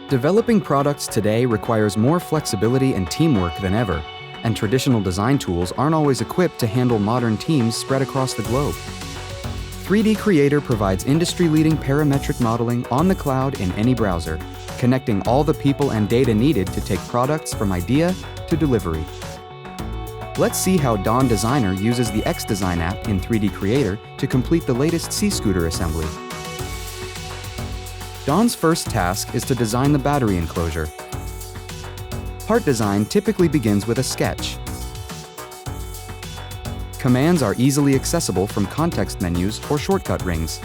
Developing products today requires more flexibility and teamwork than ever, and traditional design tools aren't always equipped to handle modern teams spread across the globe. 3D Creator provides industry-leading parametric modeling on the cloud in any browser, connecting all the people and data needed to take products from idea to delivery. Let's see how Dawn Designer uses the xDesign app in 3D Creator to complete the latest C-scooter assembly. Dawn's first task is to design the battery enclosure. Part design typically begins with a sketch. Commands are easily accessible from context menus or shortcut rings.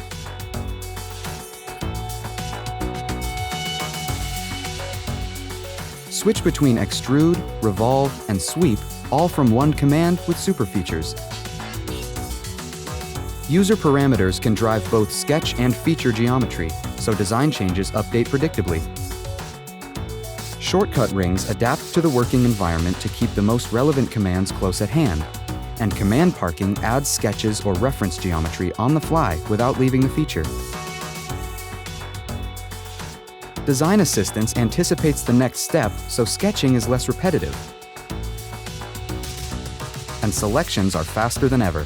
Switch between extrude, revolve, and sweep, all from one command with super features. User parameters can drive both sketch and feature geometry, so design changes update predictably. Shortcut rings adapt to the working environment to keep the most relevant commands close at hand, and command parking adds sketches or reference geometry on the fly without leaving the feature. Design Assistance anticipates the next step, so sketching is less repetitive. And selections are faster than ever.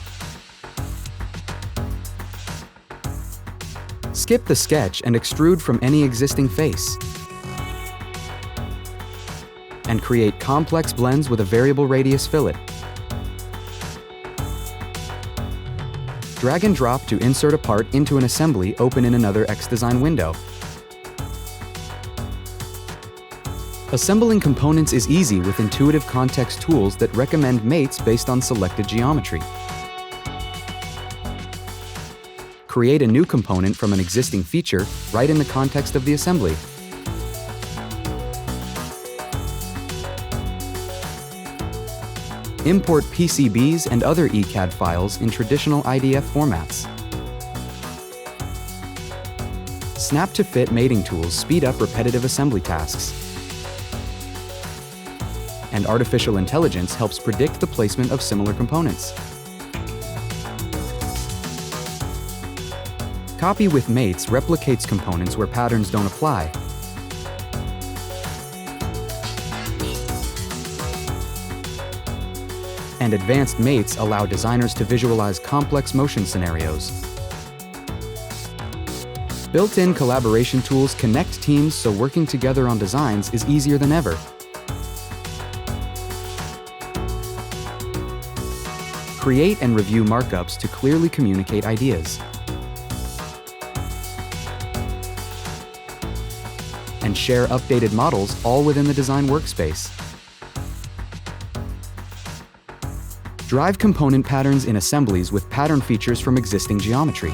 Skip the sketch and extrude from any existing face. And create complex blends with a variable radius fillet. Drag and drop to insert a part into an assembly open in another xDesign window. Assembling components is easy with intuitive context tools that recommend mates based on selected geometry. Create a new component from an existing feature right in the context of the assembly. Import PCBs and other ECAD files in traditional IDF formats. Snap-to-fit mating tools speed up repetitive assembly tasks. And artificial intelligence helps predict the placement of similar components. Copy with mates replicates components where patterns don't apply. And advanced mates allow designers to visualize complex motion scenarios. Built-in collaboration tools connect teams so working together on designs is easier than ever. Create and review markups to clearly communicate ideas. And share updated models all within the design workspace. Drive component patterns in assemblies with pattern features from existing geometry.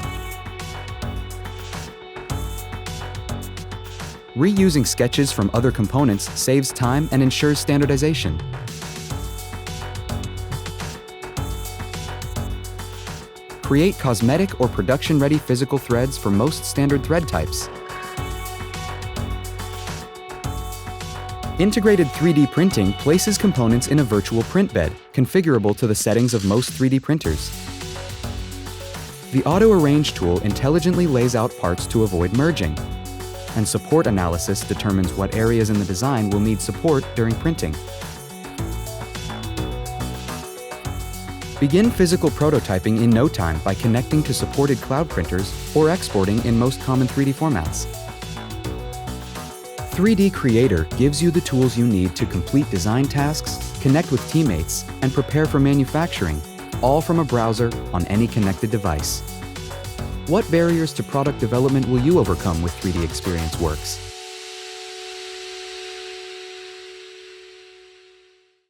Reusing sketches from other components saves time and ensures standardization. Create cosmetic or production-ready physical threads for most standard thread types. Integrated 3D printing places components in a virtual print bed, configurable to the settings of most 3D printers. The Auto Arrange tool intelligently lays out parts to avoid merging, and support analysis determines what areas in the design will need support during printing. Begin physical prototyping in no time by connecting to supported cloud printers or exporting in most common 3D formats. 3D Creator gives you the tools you need to complete design tasks, connect with teammates, and prepare for manufacturing, all from a browser on any connected device. What barriers to product development will you overcome with 3D Experience Works?